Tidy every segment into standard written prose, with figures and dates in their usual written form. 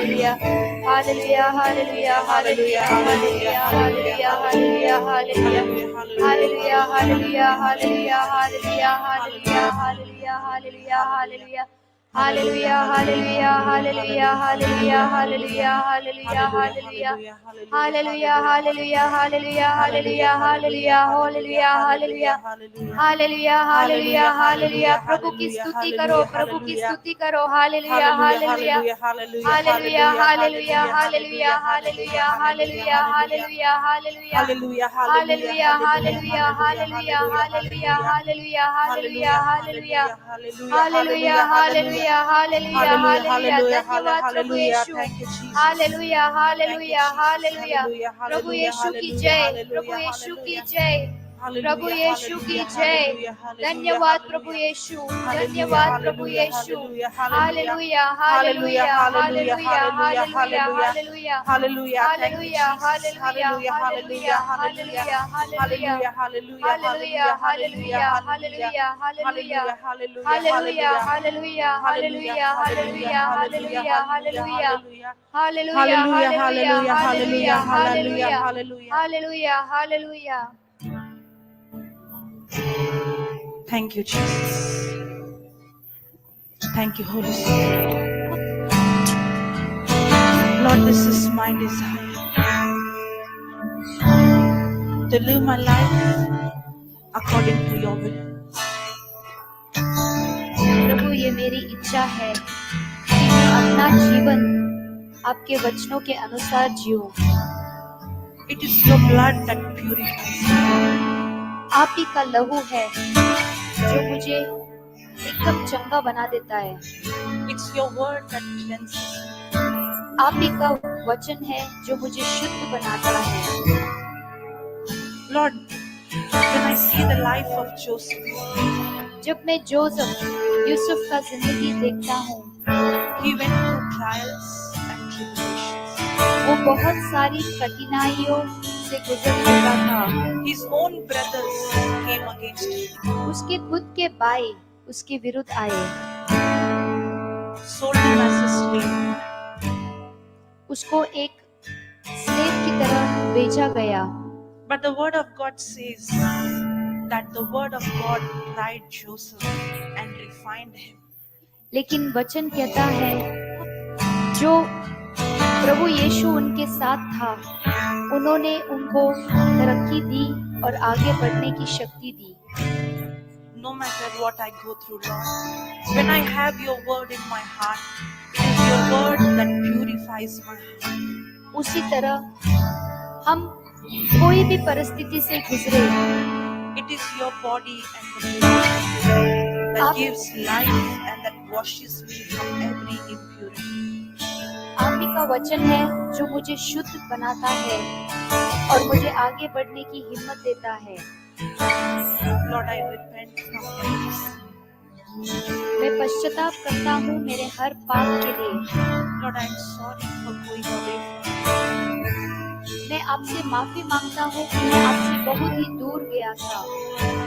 hallelujah, hallelujah, hallelujah, hallelujah, hallelujah, hallelujah, hallelujah, hallelujah, hallelujah, hallelujah, hallelujah, hallelujah, hallelujah, hallelujah, hallelujah, hallelujah. Hallelujah, hallelujah, hallelujah, hallelujah, hallelujah, hallelujah, hallelujah. Hallelujah, hallelujah, hallelujah, hallelujah, hallelujah, hallelujah, hallelujah. Hallelujah, hallelujah, hallelujah. प्रभु की स्तुति करो, प्रभु की स्तुति करो. Hallelujah, hallelujah. Hallelujah, hallelujah, hallelujah, hallelujah, hallelujah, hallelujah, hallelujah. Hallelujah, hallelujah, hallelujah, hallelujah, hallelujah, hallelujah, hallelujah. Hallelujah, hallelujah, hallelujah, hallelujah. धन्यवाद प्रभु यीशु. Hallelujah, hallelujah, hallelujah. प्रभु यीशु की जय, प्रभु यीशु की जय, प्रभु यीशु की जय. धन्यवाद प्रभु यीशु, धन्यवाद प्रभु Yeshu. Hallelujah, hallelujah, hallelujah, hallelujah, hallelujah, hallelujah, hallelujah, hallelujah, hallelujah, hallelujah, hallelujah, hallelujah, hallelujah, hallelujah, hallelujah, hallelujah, hallelujah, hallelujah, hallelujah, hallelujah, hallelujah, hallelujah, hallelujah, hallelujah, hallelujah, hallelujah, hallelujah, hallelujah. Thank you, Jesus. Thank you, Holy Spirit. Lord, this is my desire to live my life according to your will. प्रभु ये मेरी इच्छा है कि मैं अपना जीवन आपके वचनों के अनुसार जीऊं. It is your blood that purifies me. आप ही का लहू है जो मुझे एकदम चंगा बना देता है. It's your word that cleanses me. आप ही का वचन है जो मुझे शुद्ध बनाता है. Lord, when I see the life of Joseph, जब मैं यूसुफ का जिंदगी देखता हूँ, he went through trials and tribulations. वो बहुत सारी कठिनाइयों से गुजर चुका था. His own brothers came against him. उसके खुद के भाई उसके विरुद्ध आए. Sold him as a slave. उसको एक स्लेव की तरह बेचा गया. But the word of God says that the word of God tried Joseph and refined him. लेकिन वचन कहता है जो प्रभु यीशु उनके साथ था, उन्होंने उनको तरक्की दी और आगे बढ़ने की शक्ति दी. No matter what I go through, Lord, when I have your word in my heart, it is your word that purifies my heart. उसी तरह हम कोई भी परिस्थिति से गुजरे, it is your body and the blood that gives life and that washes me from every impurity. आप ही का वचन है जो मुझे शुद्ध बनाता है और मुझे आगे बढ़ने की हिम्मत देता है. Lord, I repent from every sin. मैं पश्चाताप करता हूँ मेरे हर पाप के लिए. Lord, I am sorry for going away from you. मैं आपसे माफी मांगता हूँ कि मैं आपसे बहुत ही दूर गया था.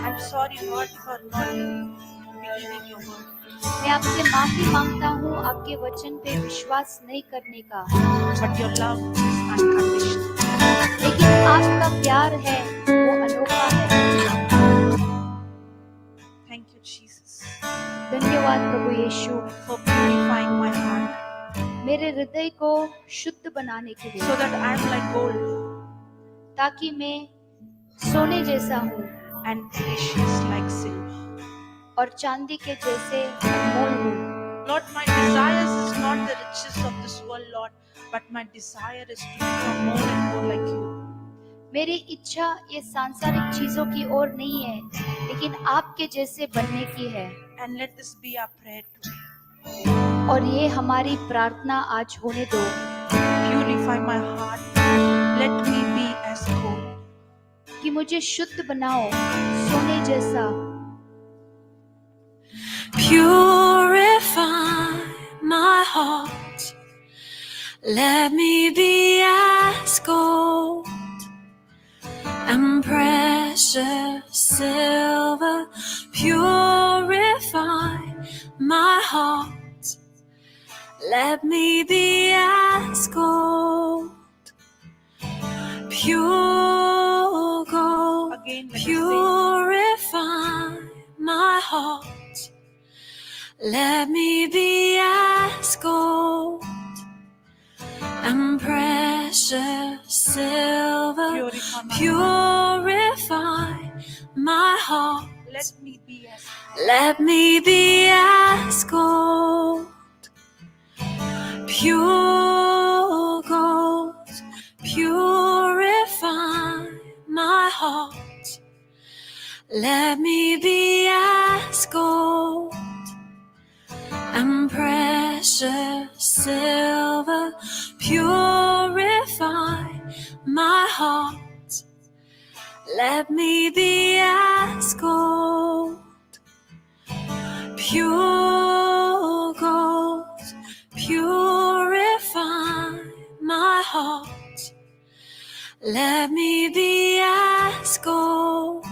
I'm sorry, Lord, for not believing your word. मैं आपसे माफी मांगता हूँ आपके वचन पे विश्वास नहीं करने का. But your love is unconditional. लेकिन आपका प्यार है वो अनोखा है. Thank you, Jesus. धन्यवाद प्रभु यीशु for purifying my heart. मेरे हृदय को शुद्ध बनाने के लिए, So that I am like gold. ताकि मैं सोने जैसा हूँ and precious like silver. और चांदी के जैसे अनमोल हूँ. Lord, my desires is not the riches of this world, Lord, but my desire is to become more and more like you. मेरी इच्छा ये सांसारिक चीजों की ओर नहीं है, लेकिन आपके जैसे बनने की है. And let this be our prayer today. और ये हमारी प्रार्थना आज होने दो. Purify my heart. Let me be as gold. कि मुझे शुद्ध बनाओ सोने जैसा. Purify my heart. Let me be as gold and precious silver. Purify my heart. let me be as gold, pure gold. Again, let us Purify my heart, let me be as gold and precious silver. Purify my heart, let me be as let me be as gold, pure gold. Purify my heart, let me be as gold and precious silver. Purify my heart, let me be as gold, pure gold. Purify my heart, let me be as gold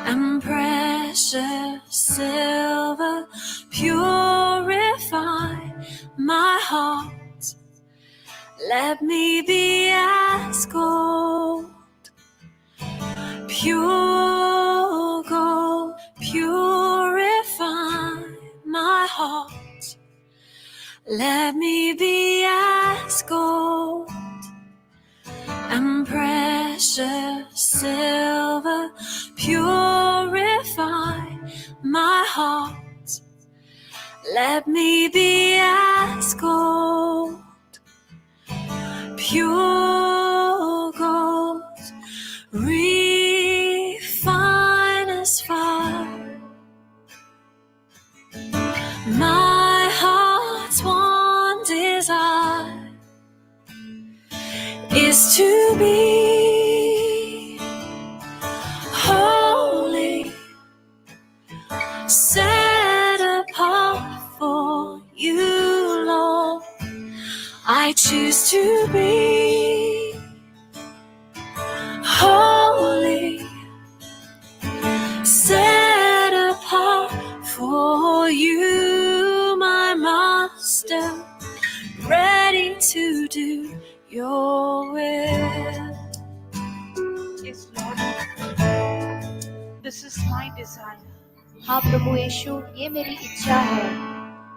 and precious silver. Purify my heart, let me be as gold, pure gold. Purify my heart, let me be as gold and precious silver. Purify my heart, let me be as gold, pure gold. Refine as fire my heart's one desire is to be holy, set apart for you, Lord. I choose to be holy, set apart for you, my Master, ready to do your will. Yes, Lord. This is my desire. हाँ प्रभु यीशु, ये मेरी इच्छा है।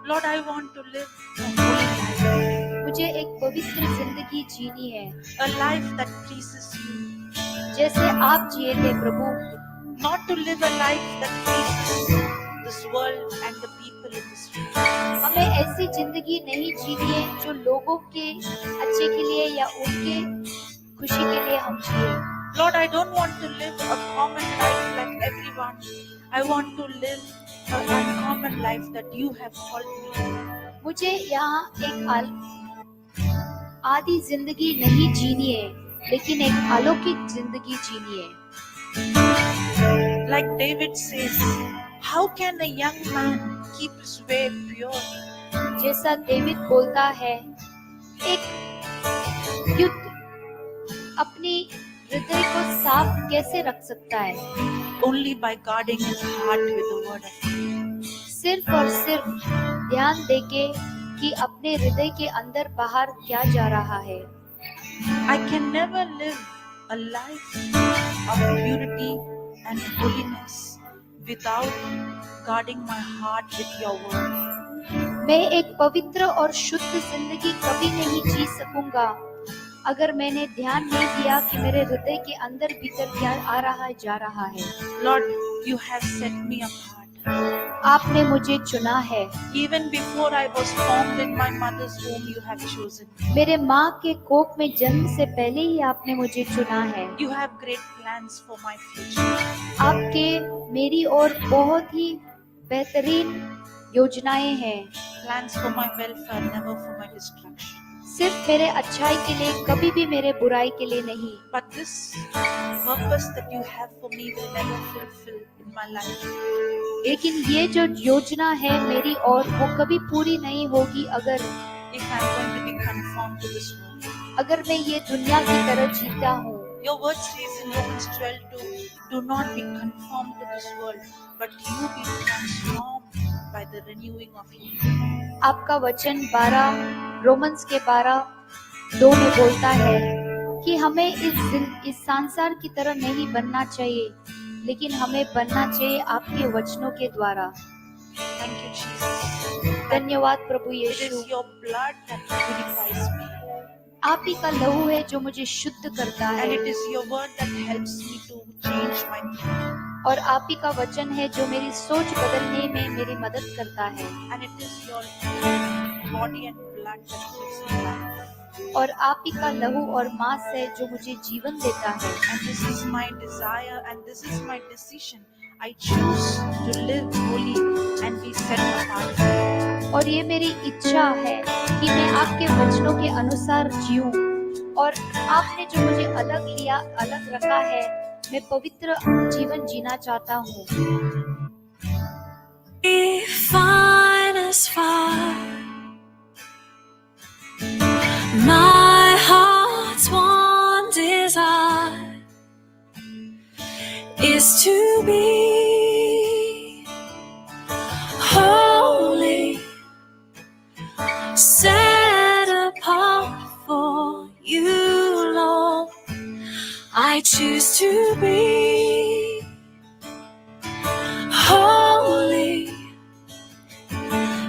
Lord, I want to live a holy life. मुझे एक पवित्र जिंदगी जीनी है, A life that pleases you. जैसे आप जिए थे प्रभु। Not to live a life that pleases this world and the people in this world. हमें ऐसी जिंदगी नहीं जीनी है जो लोगों के अच्छे के लिए या उनके खुशी के लिए हम जिए। Lord, I don't want to live a common life like everyone. I want to live an uncommon life that you have called me. मुझे यहाँ एक आधी जिंदगी नहीं जीनी है, लेकिन एक अलौकिक जिंदगी जीनी है। Like David says, how can a young man keep his way pure? जैसा डेविड बोलता है, एक युद्ध अपनी हृदय को साफ कैसे रख सकता है? Only by guarding his heart with the word of God. सिर्फ और सिर्फ ध्यान देके कि अपने हृदय के अंदर बाहर क्या जा रहा है। I can never live a life of purity and holiness without guarding my heart with your word. मैं एक पवित्र और शुद्ध जिंदगी कभी नहीं जी सकूंगा अगर मैंने ध्यान नहीं दिया कि मेरे हृदय के अंदर भीतर क्या आ रहा है, जा रहा है। Lord, you have set me apart. आपने मुझे चुना है। Even before I was formed in my mother's womb, you have chosen me. मेरे माँ के कोख में जन्म से पहले ही आपने मुझे चुना है। You have great plans for my future. आपके मेरी और बहुत ही बेहतरीन योजनाएं हैं। Plans for my welfare, never for my destruction. सिर्फ मेरे अच्छाई के लिए, कभी भी मेरे बुराई के लिए नहीं। But this purpose that you have for me will never fulfill in my life. लेकिन ये जो योजना है मेरी और वो कभी पूरी नहीं होगी अगर If I'm going to be conformed to this world. अगर मैं ये दुनिया की तरह जीता हूँ। Your word says in Romans 12:2, do not be conformed to this world, but you be transformed by the renewing of you. आपका वचन 12 रोमन्स के 12:2 में बोलता है कि हमें इस संसार की तरह नहीं बनना चाहिए, लेकिन हमें बनना चाहिए आपके वचनों के द्वारा। Thank you, Jesus. धन्यवाद प्रभु It Yeshu. is your blood that purifies me. आप ही का लहू है जो मुझे शुद्ध करता And है, it is your word that helps me to change my thinking. और आप ही का वचन है जो मेरी सोच बदलने में मेरी मदद करता है, And it is your body and blood that gives me life. और आप ही का लहू और मांस है जो मुझे जीवन देता है। And this is my desire and this is my decision. I choose to live holy and be set apart. और ये मेरी इच्छा है कि मैं आपके वचनों के अनुसार जीऊं, और आपने जो मुझे अलग लिया, अलग रखा है, मैं पवित्र जीवन जीना चाहता हूँ। Refine us, Father. My heart's one desire is to be holy, set apart for you, Lord. I choose to be holy,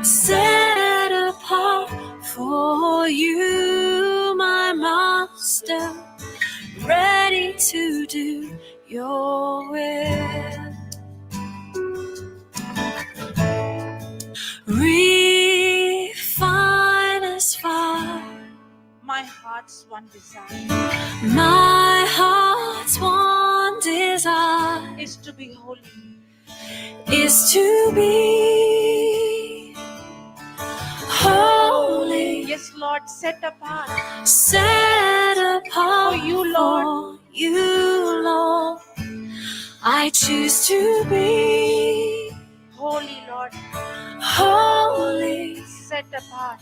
set apart for you, my Master, ready to do your will. Refine us, Father. My heart's one desire My heart's one desire is to be holy. is to be holy, Yes, Lord, set apart. set apart For you, Lord. for you, Lord. I choose to be Holy, Lord, holy, set apart.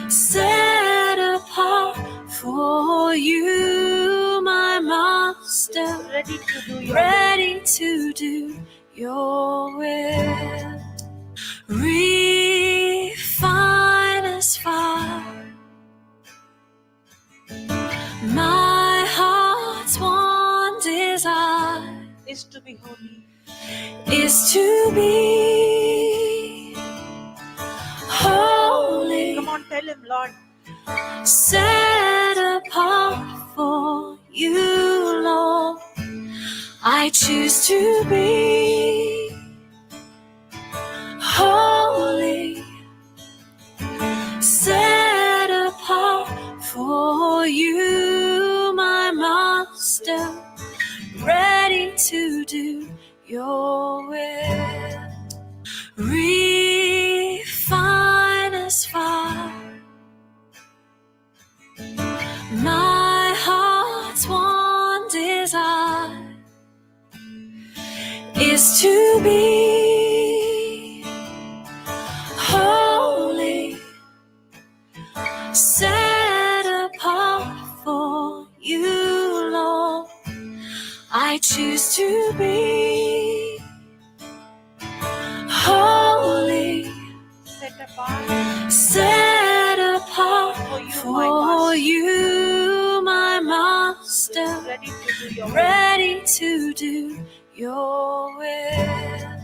set apart for you, my Master, Ready to do your will. ready to do your will. Refine us, Father. My heart's one desire Is to be holy. is to be holy, Come on, tell him, Lord. set apart for you, Lord. I choose to be holy, set apart for you, my Master, ready to do your will. Refine us, Father. My heart's one desire is to be holy, set apart for you, Lord. I choose to be holy, Set apart. set apart For you, my for Master. you, my Master, Ready to do your will. ready to do your will.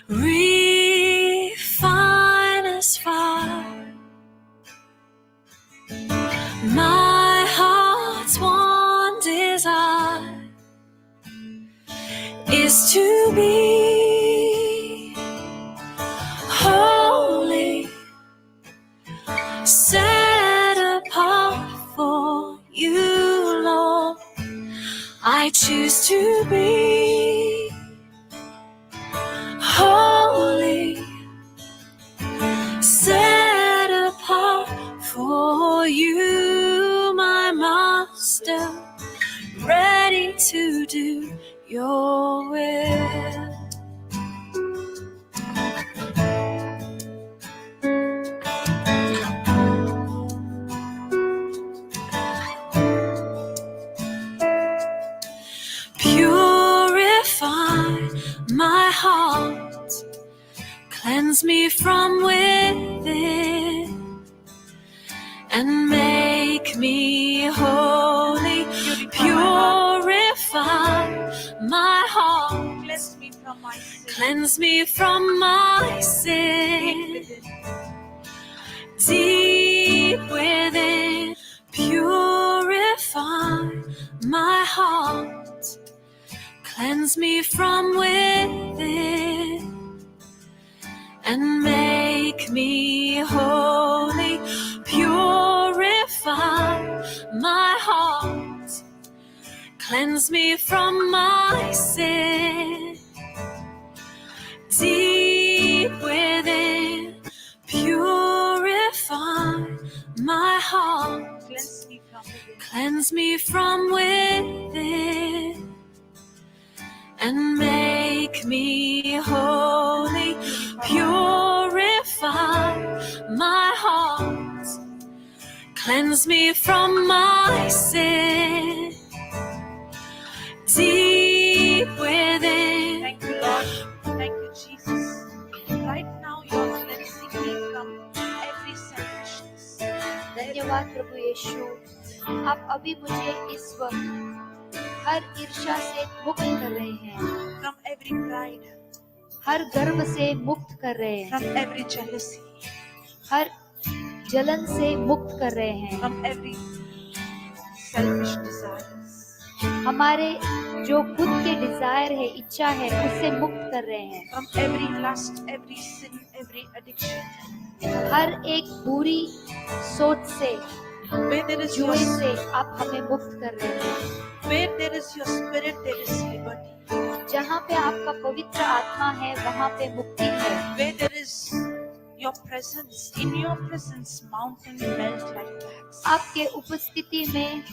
Refine us, Father. My heart's one desire is to be holy, set apart for you, Lord. I choose to be cleanse me from within, and make me holy. Purify my heart, Cleanse me from my sin. cleanse me from my sin. Deep within, purify my heart, cleanse me from within, and make me holy. Purify my heart, cleanse me from my sin. Deep within, purify my heart, Cleanse me from within. cleanse me from within, and make me holy. Purify my heart, cleanse me from my sin. Deep within, Thank you, Lord. Thank you, Jesus. Right now, you are cleansing me from every selfishness. धन्यवाद प्रभु यीशु, आप अभी मुझे इस वक्त हर ईर्ष्या से मुक्त कर रहे हैं, From every pride. हर गर्व से मुक्त कर रहे हैं, From every jealousy. हर जलन से मुक्त कर रहे हैं, From every selfish desires. हमारे जो खुद के डिजायर है, इच्छा है, उससे मुक्त कर रहे हैं, From every lust, every sin, every addiction. हर एक बुरी सोच से, Where there is your, जुए से आप हमें मुक्त कर रहे हैं। where there is your spirit, there is liberty. जहाँ पे आपका पवित्र आत्मा है, वहाँ पे मुक्ति है। Where there is your presence, in your presence, mountains melt like wax. आपके उपस्थिति में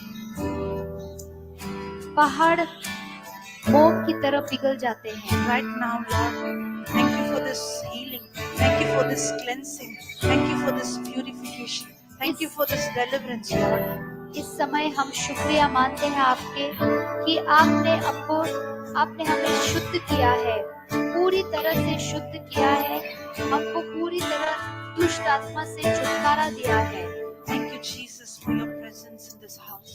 पहाड़ मोम की तरह पिघल जाते हैं। Right now, Lord, thank you for this healing. Thank you for this cleansing. Thank you for this purification. Thank you for this deliverance, Lord. इस समय हम शुक्रिया मानते हैं आपके कि आपने हमें शुद्ध किया है, पूरी तरह से शुद्ध किया है, हमको पूरी तरह दुष्ट आत्मा से छुटकारा दिया है। Thank you, Jesus, for your presence in this house.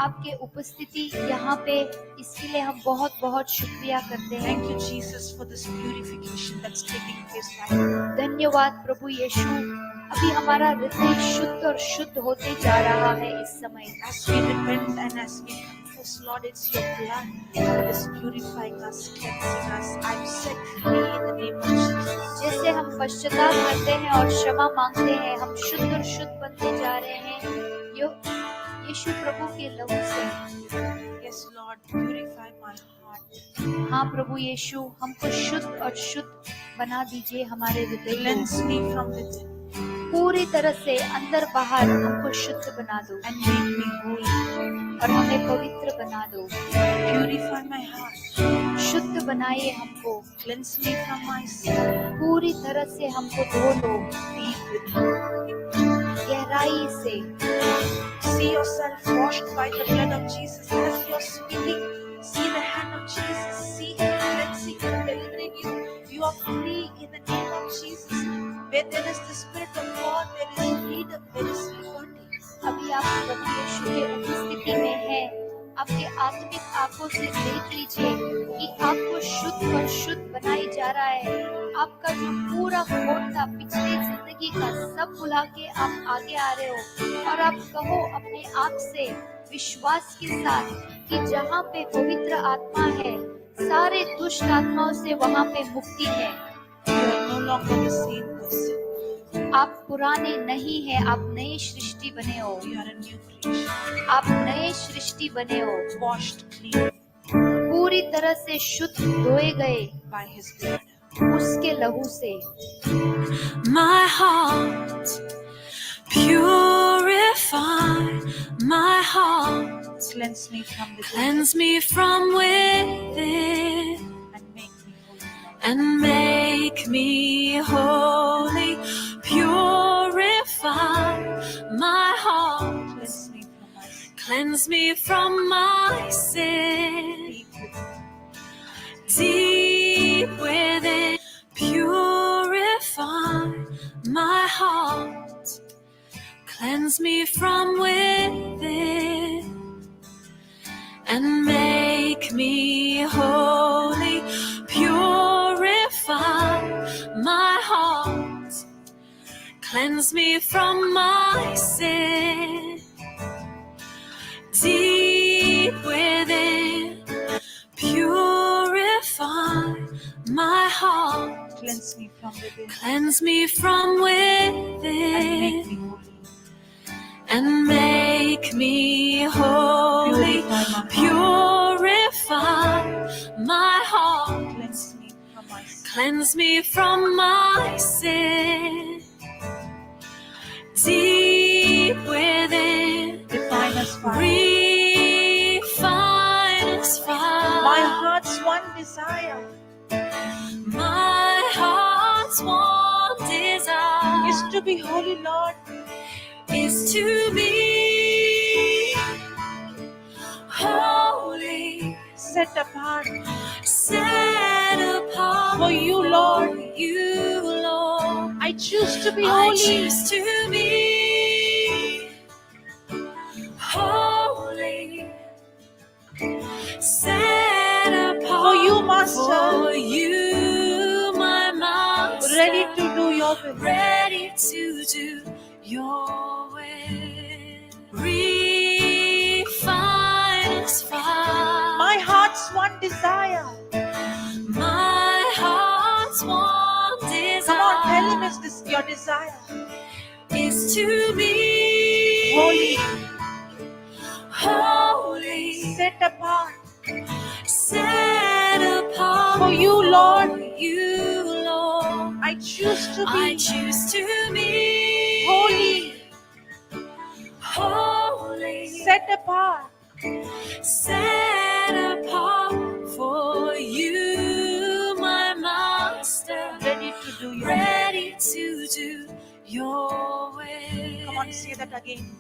आपके उपस्थिति यहाँ पे, इसके लिए हम बहुत बहुत शुक्रिया करते हैं। Thank you, Jesus, for this purification that's taking place right now. धन्यवाद प्रभु यीशु, अभी हमारा हृदय शुद्ध और शुद्ध होते जा रहा है इस समय। As we repent and as we confess, Lord, it's your blood that is purifying us, cleansing us. I'm set free in the name of Jesus. जैसे हम पश्चाताप करते हैं और क्षमा मांगते हैं, हम शुद्ध और शुद्ध बनते जा रहे हैं यीशु प्रभु के लहू से। Yes, Lord, purify my heart. हाँ प्रभु यीशु, हमको शुद्ध और शुद्ध बना दीजिए, हमारे हृदय Cleanse को me from within पूरी तरह से अंदर बाहर हमको शुद्ध बना दो and make me holy. और हमें पवित्र बना दो। Purify my heart. शुद्ध बनाइए हमको, Cleanse me from my sin. पूरी तरह से हमको धो लो, Deep within. गहराई से। See yourself washed by the blood of Jesus. As you're speaking, see the hand of Jesus. See Him cleansing you, delivering you. You are free in the name of Jesus. Where there is the Spirit of God, there is freedom, there is liberty. अभी आप प्रभु यीशु के उपस्थिति में हैं, आपके आत्मिक आंखों से देख लीजिए कि आपको शुद्ध और शुद्ध बनाई जा रहा है। आपका जो पूरा खोट था पिछली जिंदगी का, सब भुला के आप आगे आ रहे हो और आप कहो अपने आप से विश्वास के साथ कि जहाँ पे पवित्र आत्मा है, सारे दुष्ट आत्माओं से वहाँ पे मुक्ति है। You are no longer the same person. आप पुराने नहीं हैं, आप नई सृष्टि बने हो। You are a new creation. आप नए सृष्टि बने हो, Washed clean पूरी तरह से शुद्ध धोए गए by His blood. उसके लहू से। my heart, purify my heart, Cleanse me from within cleanse me from within, and make me holy. and make me holy. Purify my heart, Cleanse me from my sin. cleanse me from my sin. Deep within, purify Cleanse me from within and make me holy. Purify my heart. Cleanse me from my sin. Deep within, purify my heart. Cleanse me from within. Cleanse me from within And make me holy. and make me holy. Purify my heart. Cleanse me from my sin. Cleanse me from my sin. Deep within, Refine us, Father. refine us, Father. My heart's one desire My heart's one desire is to be holy, Lord. is to be holy, Set apart set apart for you, Lord. for you, Lord. I choose to be I holy. choose to be holy, set apart For you, Master. for you, my Master. Ready to do your will. Ready to do your will. Refine us, Father. My heart's one desire. My heart's one desire. Come on, tell him it's this, your desire. Is to be Holy. holy, Set apart set apart for you, Lord. for you, Lord. I choose to I be choose to be holy. holy, Set apart set apart for you, my Master. ready to do your will. Ready to do your will. Come on, say that again.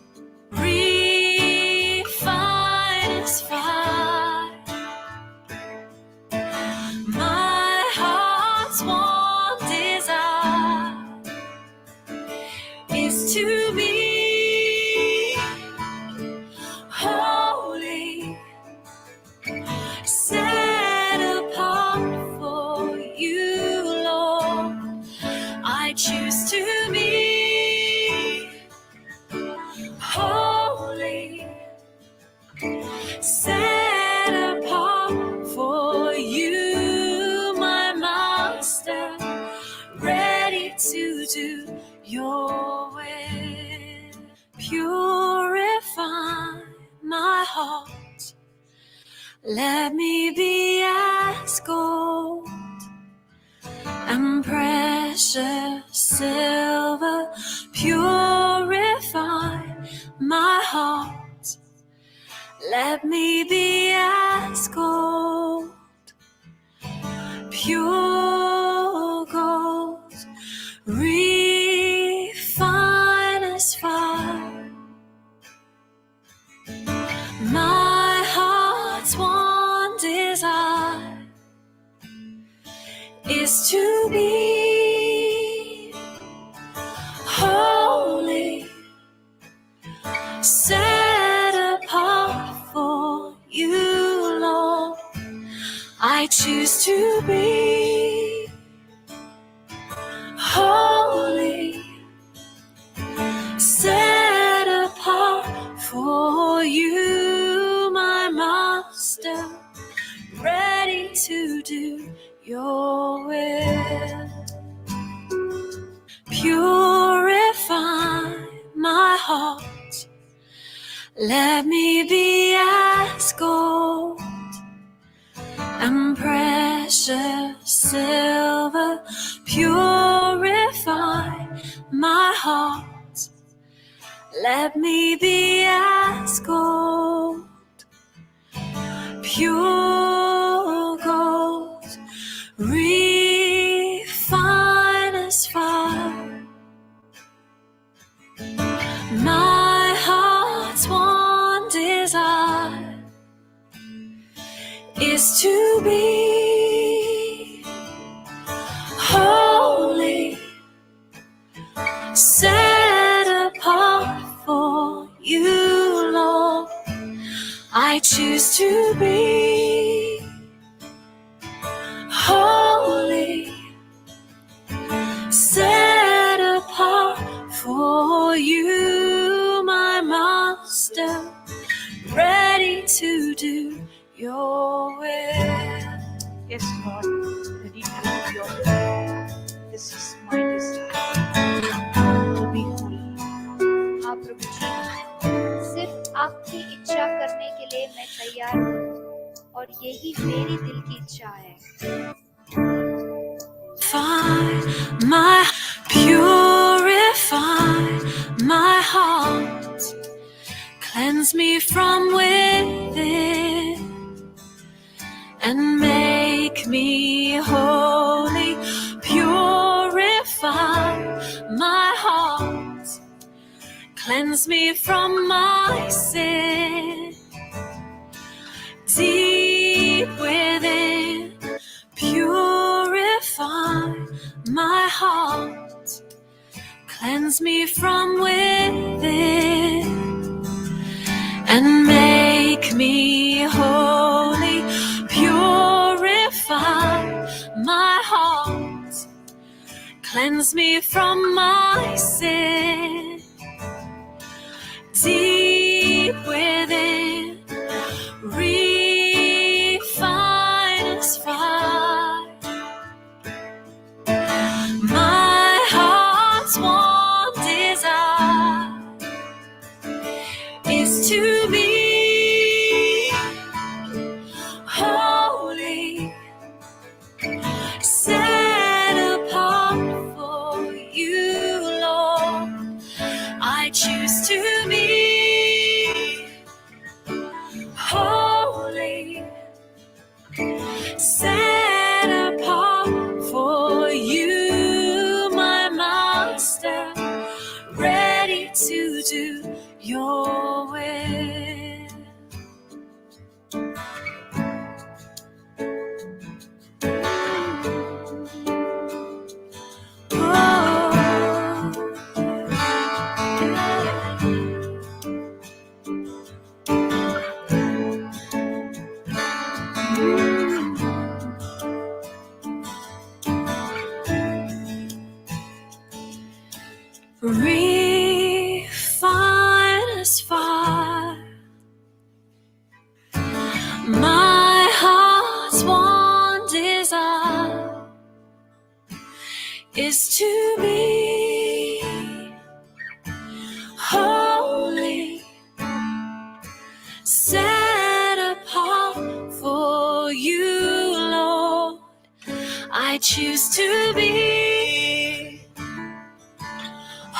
Refine us, Father. My heart's one desire is to be holy, set apart for you, Lord. I choose to be holy, set apart for you, my Master. Ready to do your will. Purify my heart. Let me be as gold and precious silver. Purify my heart. Let me be as gold, pure gold. Refine as fire. My heart's one desire is to be holy, set apart for you, Lord. I choose to be holy, set apart for you, my Master. Ready to do your will. Purify my heart. Let me be as gold and precious silver. Purify my heart. Let me be as gold, pure gold. Refine as fire. My heart's one desire is to be holy, set apart choose to be holy, set apart for you, my Master, ready to do your will. Yes, Lord, ready to do your will. This is my desire to be holy. हाँ प्रभु जी, सिर्फ आपकी इच्छा करने के लिए मैं तैयार हूँ और यही मेरी दिल की इच्छा है। Purify my heart, cleanse me from within, and make me holy. Purify my heart, cleanse me from my sin. Deep within, purify my heart, cleanse me from within, and make me holy. Purify my heart, cleanse me from my sin. Deep within, refine us fire. My heart's one desire is to be holy, set apart for you, Lord. I choose to be holy, set apart for you, my Master, ready to do your will. Refine us fire. My heart's one desire is to be holy, set apart for you, Lord. I choose to be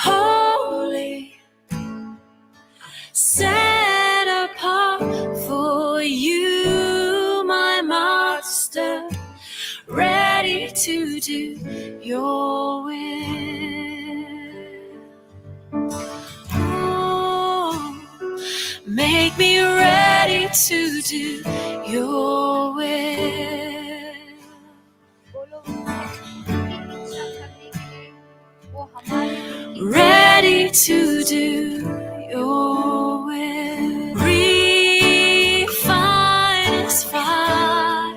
holy, set apart for you, my Master, ready to do your will. Oh, make me ready to do your will. बोलो उनकी इच्छा करने के लिए वो हमारे दिल की Ready to do your will. Refine us fire.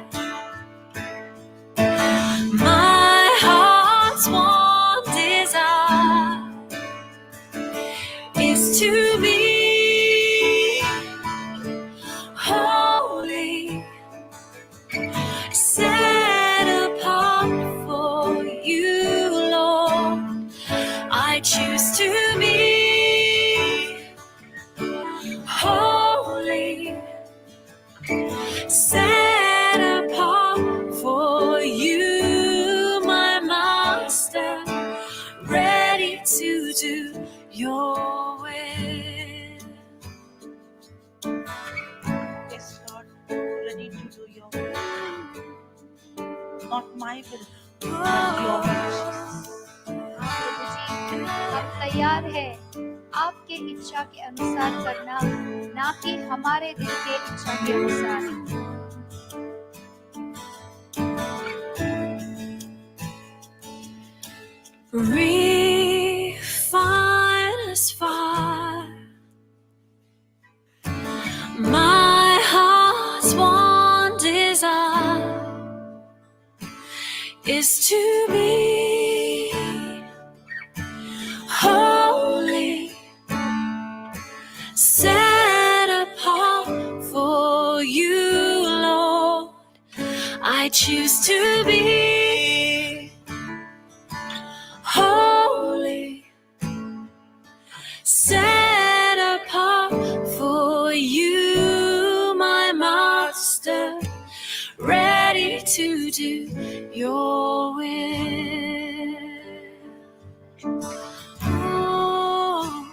My heart's one desire is to be holy, set apart for you, Lord. I choose to be holy, set apart for you, my Master, ready to do your will. Yes, Lord, ready to do your will. Not my will, but your will, Jesus. हाँ प्रभु जी, हम तैयार हैं आपके इच्छा के अनुसार करना, ना कि हमारे दिल के इच्छा के अनुसार। Refine us fire. My heart is to be holy, set apart for you, Lord. I choose to be holy, set apart for you, my Master, ready to do your will. Oh,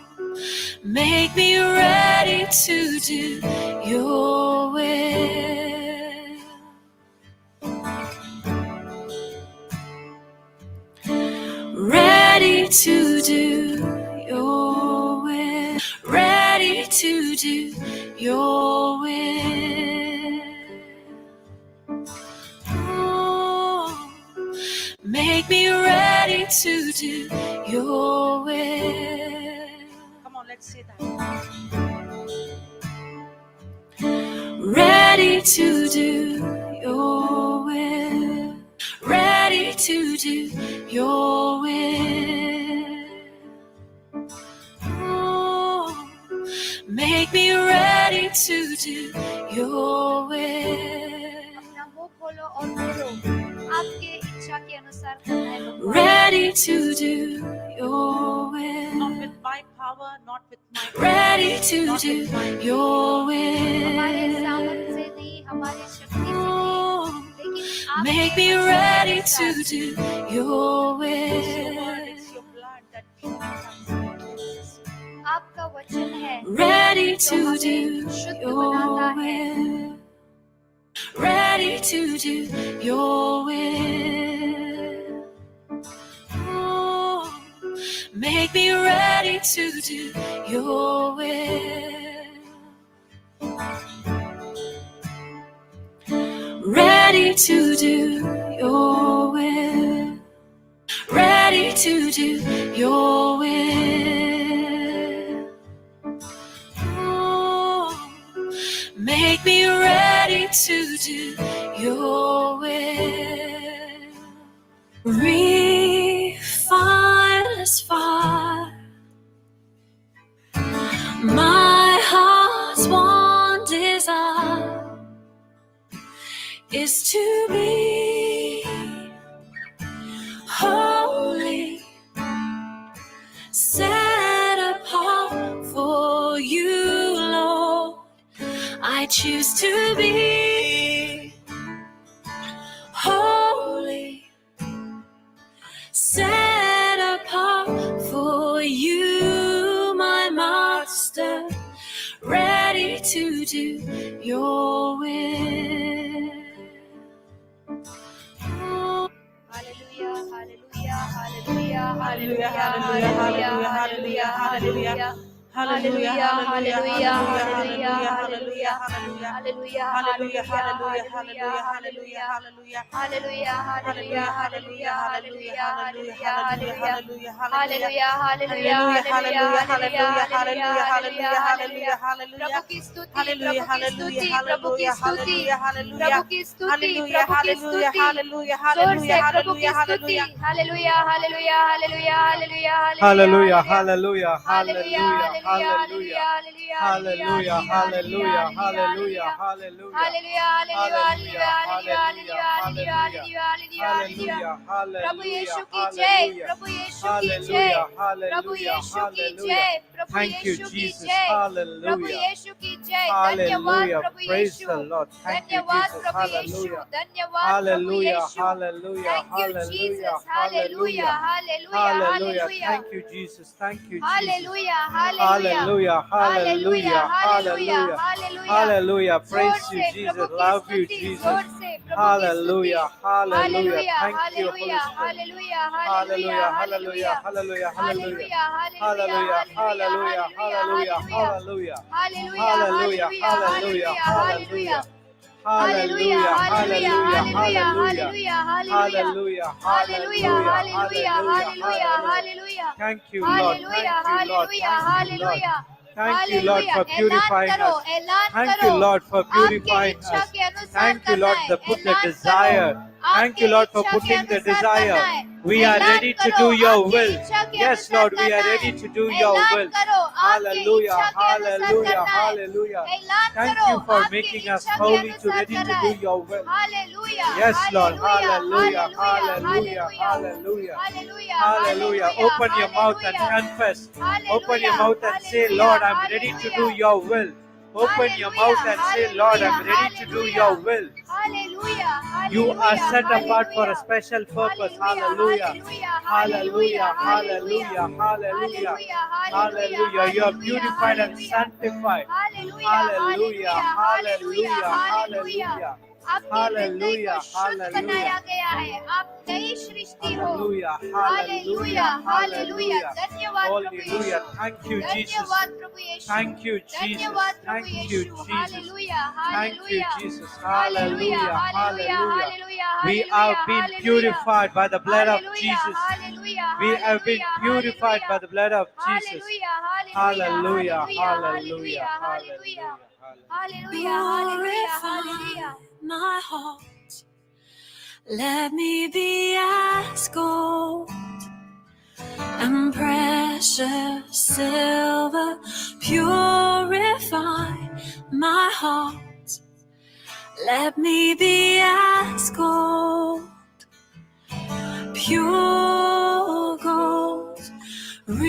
make me ready to do your will. Ready to do your will. Ready to do your will. Oh, make me ready to do your will. Come on, let's say that. Ready to do your will. Ready to do your will. Oh, make me ready to do your will. अपना मुंह खोलो और बोलो, आपके इच्छा के अनुसार करना है भगवान। Ready to do your Not will. with my power, not with my Ready to not do with my your हमारे will. सामर्थ से नहीं, हमारी शक्ति से नहीं, Oh, लेकिन make आपके me वचन ready के to अनुसार। do your It's your word, will. it's your blood that purifies and cleanses. आपका वचन है Ready जो to हमें do शुद्ध your बनाता है। will. Ready to do your will. Oh, make me ready to do your will. Ready to do your will. Ready to do your will. Oh, make me ready to do your will. Refine us, fire. My heart's one desire is to be holy, set apart for you, Lord. I choose to be holy, set apart for you, my Master, ready to do your will. Hallelujah, hallelujah, hallelujah, Hallelujah, hallelujah, hallelujah, hallelujah, hallelujah, hallelujah, hallelujah, hallelujah, hallelujah, hallelujah, hallelujah, hallelujah, hallelujah, hallelujah, hallelujah, hallelujah, hallelujah, hallelujah, hallelujah, hallelujah, hallelujah, hallelujah, hallelujah, hallelujah, hallelujah, hallelujah, hallelujah, hallelujah, hallelujah, hallelujah, hallelujah, hallelujah, प्रभु की स्तुति, hallelujah, प्रभु की स्तुति, प्रभु की hallelujah, स्तुति, hallelujah, प्रभु की स्तुति, hallelujah, प्रभु की hallelujah, स्तुति, hallelujah, जोर से hallelujah, प्रभु की hallelujah, स्तुति, hallelujah. Hallelujah, hallelujah, hallelujah, hallelujah, Hallelujah, hallelujah, hallelujah, hallelujah, hallelujah, hallelujah, hallelujah, hallelujah, hallelujah, hallelujah, hallelujah, hallelujah, hallelujah, hallelujah, hallelujah, hallelujah, hallelujah, hallelujah, hallelujah, प्रभु hallelujah, यीशु की जय, hallelujah, प्रभु यीशु की जय, hallelujah, प्रभु hallelujah, यीशु की hallelujah. जय, प्रभु Thank you, यीशु की Jesus. जय, प्रभु Hallelujah. यीशु की जय, धन्यवाद Hallelujah. Prabhu Praise Yeshu, the Lord. Thank you, धन्यवाद Jesus. प्रभु यीशु, Hallelujah. धन्यवाद प्रभु Hallelujah. Yeshu, Hallelujah. Thank you Hallelujah. Jesus, Hallelujah. Hallelujah, hallelujah, Hallelujah. Hallelujah, Thank you, Jesus. Thank you, Jesus. Hallelujah, hallelujah, Hallelujah. Hallelujah, Hallelujah. Hallelujah, Hallelujah. Hallelujah, Hallelujah. जोर Praise you, से प्रभु Jesus. की Love you, स्तुति, Jesus. जोर से प्रभु की स्तुति, Hallelujah. Hallelujah. Hallelujah, Thank you, Holy hallelujah, Spirit. Hallelujah, Hallelujah. Hallelujah, Hallelujah. Hallelujah. Hallelujah, Hallelujah. Hallelujah, Hallelujah. Hallelujah, Hallelujah. Hallelujah, Hallelujah. Hallelujah, Hallelujah. Hallelujah, Hallelujah. Hallelujah, Hallelujah. Hallelujah, Hallelujah. Hallelujah, Hallelujah. Hallelujah, Hallelujah. Hallelujah, Hallelujah. Hallelujah, Thank you, Lord. Hallelujah, Thank you, Lord. Hallelujah, Thank you, Lord. Hallelujah, Thank you, Lord, for hallelujah, purifying ऐलान करो, us. ऐलान Thank करो, you, Lord, for आपके purifying इच्छा us. के अनुसार Thank you, करना Lord, है, to put the ऐलान करो, desire. Thank you, आपके Lord, for इच्छा के putting the अनुसार करना desire. है, We are ऐलान ready to करो, do your आपके will. इच्छा के Yes, अनुसार Lord, we are करना ready है, to do your ऐलान will. करो, आपके Hallelujah, इच्छा के अनुसार hallelujah, करना है, hallelujah. ऐलान Thank करो, you for आपके making us इच्छा के holy to अनुसार ready to करना do है, your will. Hallelujah, Yes, Lord. Hallelujah, Hallelujah. Hallelujah. Hallelujah, Hallelujah. Hallelujah, Hallelujah. Hallelujah, Open your mouth and hallelujah, confess. Hallelujah, Open your mouth and say, hallelujah, Lord, I'm ready to do hallelujah, your will. Open your mouth and say, Lord, I'm ready to do your will. Hallelujah, You are hallelujah, set apart for a hallelujah, special purpose. Hallelujah, Hallelujah. Hallelujah, Hallelujah. Hallelujah, Hallelujah. Hallelujah, Hallelujah. You are purified and hallelujah, sanctified. Hallelujah, Hallelujah. Hallelujah, Hallelujah. Hallelujah, Hallelujah. आपके हृदय को Hallelujah. शुद्ध बनाया गया है, आप नई सृष्टि हो, Hallelujah. Hallelujah, Hallelujah. Hallelujah, Hallelujah. धन्यवाद प्रभु Hallelujah. Yeshu, Thank you, Jesus. धन्यवाद प्रभु यीशु, Thank you, Jesus. धन्यवाद प्रभु Thank you, Yeshu, Jesus. Hallelujah, Thank you, hallelujah, Jesus. Hallelujah, Hallelujah. Hallelujah, Hallelujah. Hallelujah, We hallelujah, have been hallelujah, purified by the blood of hallelujah, Jesus. Hallelujah, We have been hallelujah, purified by the blood of Jesus. Hallelujah, Hallelujah. Hallelujah, Hallelujah. Hallelujah, Hallelujah. Hallelujah, hallelujah, hallelujah, Purify my heart. Let me be as gold and precious silver. Purify my heart. Let me be as gold, pure gold, refine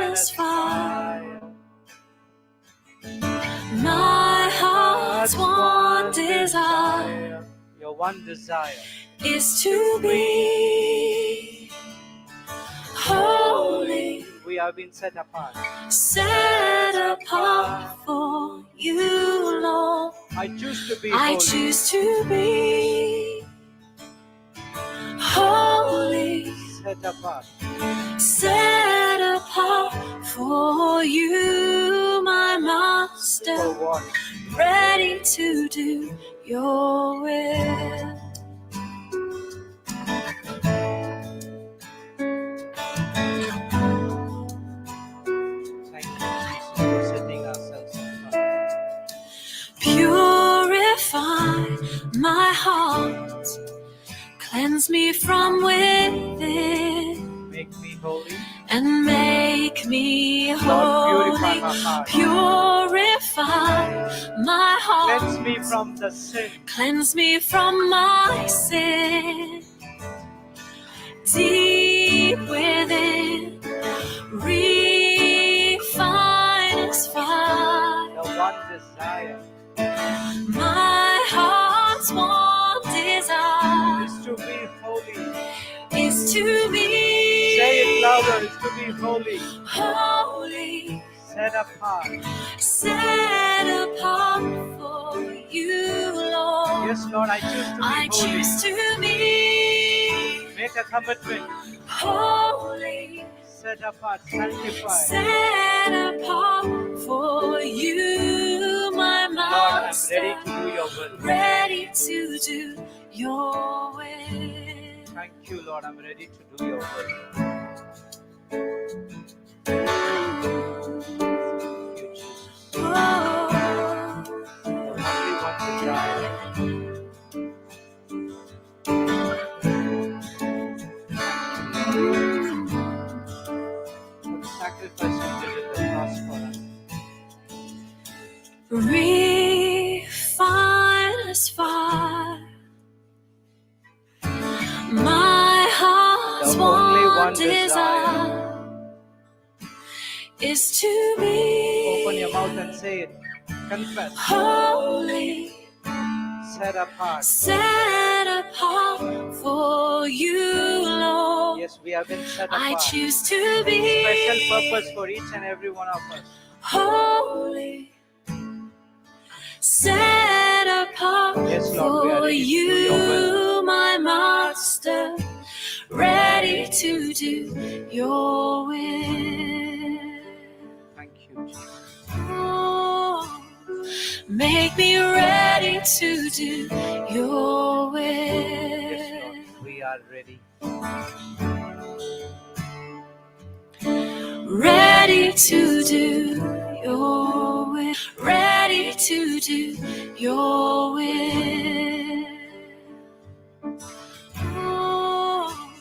as fire. My heart's one desire Your one desire is to be holy, we have been set apart. set apart for you, Lord. I choose to be I holy. choose to be holy, Set apart. set apart for you, my For master, what? ready to do your will. Thank you, Jesus, for setting ourselves apart. Purify my heart, cleanse me from within, Make me holy. and make me Lord, holy. purify my heart. Purify my heart, Cleanse me from the sin. cleanse me from my sin. Deep within, refine as fire. The one desire My heart's one desire is to be holy. is to be Say it louder, is to be holy. holy, Set apart. set apart for you, Lord. Yes, Lord, I choose to be I holy. choose to be Make a commitment. holy, Set apart, sanctified. set apart for you, my Lord, I'm master, ready to do your will. ready to do your will. Thank you, Lord, I'm ready to do your will. Thank you, Jesus. Oh, The only one desire. For the sacrifice you did at the cross for us. refine as fire. My heart's The only one one desire is to Open be your mouth and say it. Confess. holy, Set apart. set apart for you, Lord. Yes, we have been set apart. I choose to be Special purpose for each and every one of us. holy, set apart Yes, Lord, we are for ready to do your you, my master, ready to do your will. Thank you, Jesus. Oh, make me ready to do your Yes, will. Lord, we are ready. Ready ready to do your will, ready to do your will. Oh,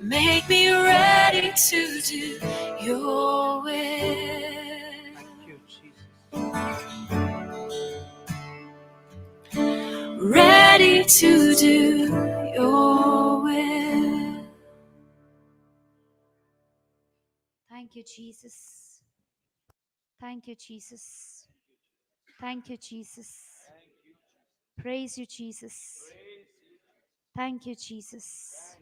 make me ready to do your will. Thank you, Jesus. Ready to do your will. Thank you, Jesus. Thank you, Jesus. Thank you, Jesus. Praise you, Jesus. Thank you, Jesus.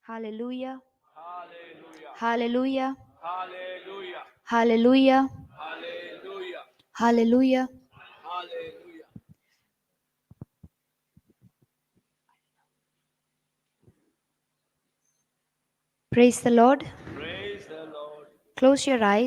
Hallelujah. Hallelujah. Hallelujah. Hallelujah. Hallelujah. Hallelujah. Hallelujah. Hallelujah. Praise the Lord. Praise the Lord. Close your eyes.